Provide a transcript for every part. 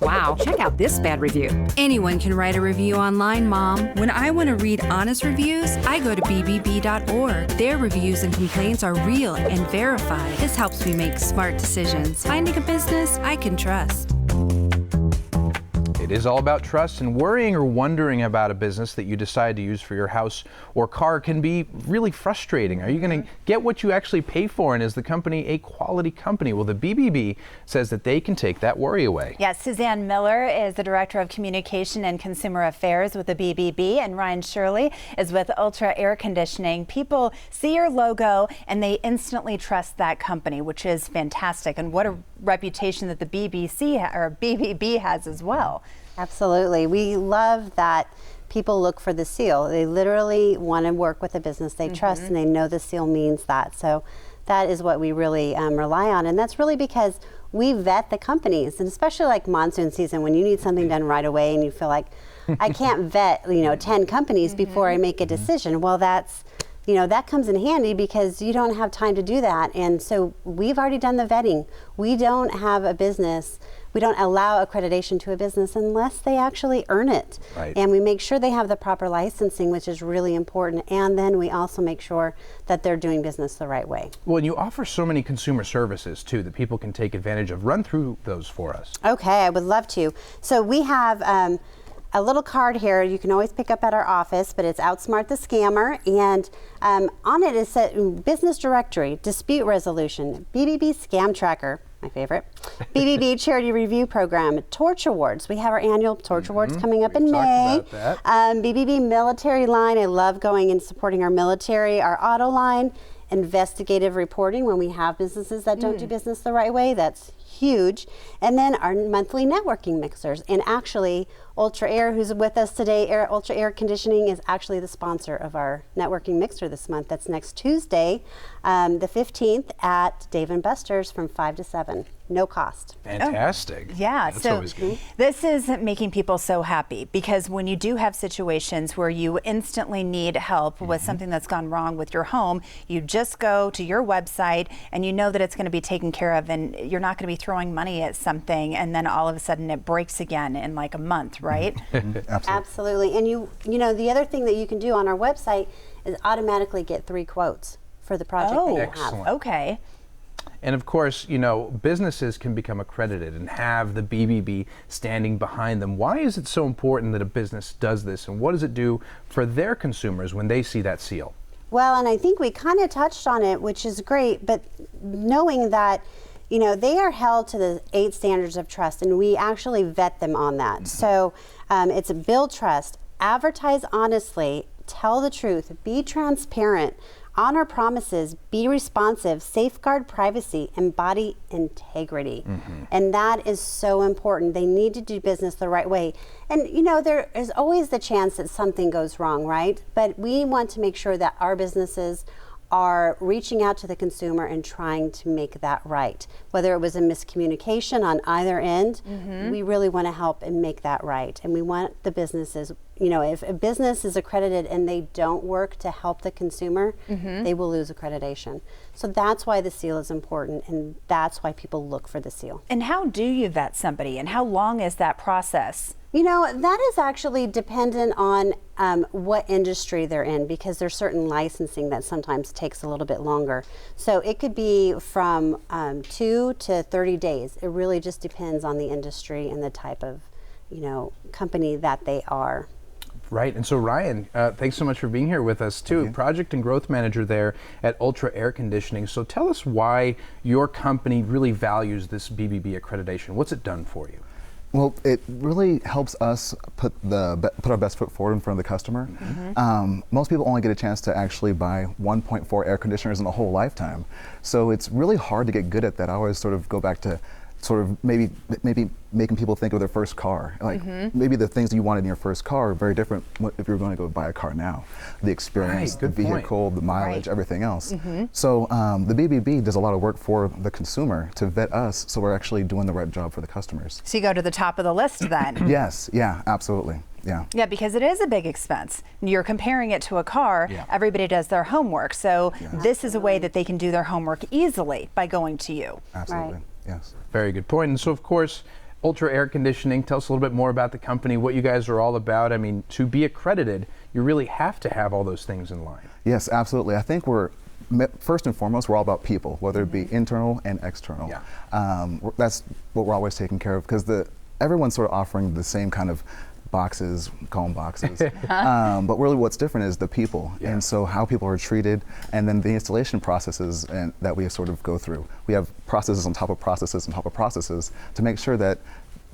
Wow, check out this bad review. Anyone can write a review online, Mom. When I want to read honest reviews, I go to BBB.org. Their reviews and complaints are real and verified. This helps me make smart decisions. Finding a business I can trust. It is all about trust, and worrying or wondering about a business that you decide to use for your house or car can be really frustrating. Are you going to get what you actually pay for, and is the company a quality company? Well, the BBB says that they can take that worry away. Yes, Suzanne Miller is the Director of Communication and Consumer Affairs with the BBB, and Ryan Shirley is with Ultra Air Conditioning. People see your logo and they instantly trust that company, which is fantastic. And what a reputation that the BBB has as well. Absolutely. We love that people look for the seal. They literally want to work with a business they trust, and they know the seal means that. So that is what we really rely on. And that's really because we vet the companies, and especially like monsoon season when you need something done right away and you feel like, I can't vet 10 companies before I make a decision. Well, that's that comes in handy because you don't have time to do that. And so we've already done the vetting. We don't have a business, we don't allow accreditation to a business unless they actually earn it. Right. And we make sure they have the proper licensing, which is really important. And then we also make sure that they're doing business the right way. Well, and you offer so many consumer services too that people can take advantage of. Run through those for us. Okay, I would love to. So we have a little card here you can always pick up at our office, but it's Outsmart the Scammer, and on it is set business directory, dispute resolution, BBB scam tracker, my favorite, BBB charity review program, torch awards. We have our annual torch awards coming up in May. BBB military line. I love going and supporting our military. Our auto line, investigative reporting when we have businesses that don't do business the right way. That's huge. And then our monthly networking mixers. And actually, Ultra Air, who's with us today, Ultra Air Conditioning, is actually the sponsor of our networking mixer this month. That's next Tuesday, the 15th at Dave & Buster's from 5 to 7. No cost. Fantastic. Yeah, That's so always good. this is making people so happy because when you do have situations where you instantly need help with something that's gone wrong with your home, you just go to your website and you know that it's going to be taken care of, and you're not going to be throwing money at something and then all of a sudden it breaks again in like a month, right? Absolutely. And you know, the other thing that you can do on our website is automatically get 3 quotes for the project that you have. Excellent. Okay. And of course, businesses can become accredited and have the BBB standing behind them. Why is it so important that a business does this, and what does it do for their consumers when they see that seal? Well, and I think we kind of touched on it, which is great, but knowing that they are held to the 8 standards of trust, and we actually vet them on that. So it's build trust, advertise honestly, tell the truth, be transparent, honor promises, be responsive, safeguard privacy, embody integrity. And that is so important. They need to do business the right way. And there is always the chance that something goes wrong, right? But we want to make sure that our businesses are reaching out to the consumer and trying to make that right. Whether it was a miscommunication on either end, we really want to help and make that right. And we want the businesses, if a business is accredited and they don't work to help the consumer, they will lose accreditation. So that's why the seal is important, and that's why people look for the seal. And how do you vet somebody, and how long is that process? That is actually dependent on what industry they're in, because there's certain licensing that sometimes takes a little bit longer. So it could be from 2 to 30 days. It really just depends on the industry and the type of, company that they are. Right, and so Ryan, thanks so much for being here with us too. Project and Growth Manager there at Ultra Air Conditioning. So tell us why your company really values this BBB accreditation. What's it done for you? Well, it really helps us put our best foot forward in front of the customer. Most people only get a chance to actually buy 1.4 air conditioners in a whole lifetime. So it's really hard to get good at that. I always sort of go back to sort of maybe making people think of their first car. Like maybe the things you wanted in your first car are very different if you're going to go buy a car now. The experience, the vehicle, the mileage, everything else. So the BBB does a lot of work for the consumer to vet us, so we're actually doing the right job for the customers. So you go to the top of the list then? Yes, yeah, absolutely. Yeah. Yeah, because it is a big expense. You're comparing it to a car. Everybody does their homework. So this is a way that they can do their homework easily by going to you. Absolutely. Yes. Very good point. And so, of course, Ultra Air Conditioning. Tell us a little bit more about the company, what you guys are all about. I mean, to be accredited, you really have to have all those things in line. Yes, absolutely. I think first and foremost, we're all about people, whether it be internal and external. Yeah. That's what we're always taking care of, because everyone's sort of offering the same kind of boxes, call them boxes. But really what's different is the people. Yeah. And so how people are treated, and then the installation processes that we sort of go through. We have processes on top of processes on top of processes to make sure that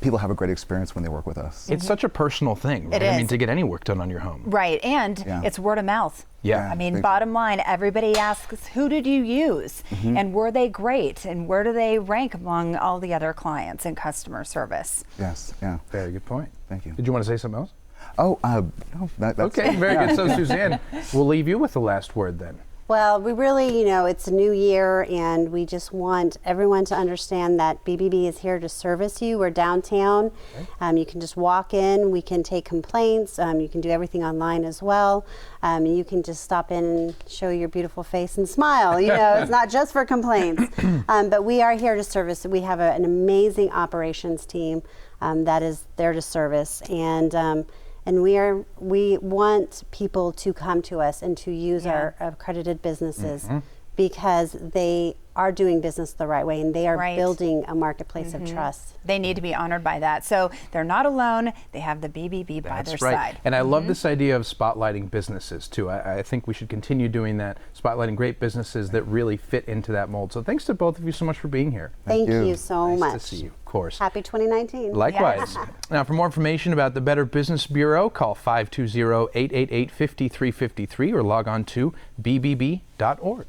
people have a great experience when they work with us. It's such a personal thing, right? It I mean, is. to get any work done on your home. Right, and it's word of mouth. Yeah. I mean, Thank bottom line, everybody asks, who did you use? And were they great? And where do they rank among all the other clients in customer service? Yes, yeah. Very good point. Thank you. Did you want to say something else? Oh, no, that's Okay, very good. So Suzanne, we'll leave you with the last word then. Well, we really, it's a new year, and we just want everyone to understand that BBB is here to service you. We're downtown. You can just walk in. We can take complaints. You can do everything online as well. You can just stop in and show your beautiful face and smile. It's not just for complaints. But we are here to service. We have an amazing operations team that is there to service. And we want people to come to us and to use our accredited businesses because they are doing business the right way, and they are building a marketplace of trust. They need to be honored by that. So they're not alone. They have the BBB by their side. And I love this idea of spotlighting businesses too. I think we should continue doing that, spotlighting great businesses that really fit into that mold. So thanks to both of you so much for being here. Thank you so much. Nice to see you, of course. Happy 2019. Likewise. Now, for more information about the Better Business Bureau, call 520-888-5353 or log on to bbb.org.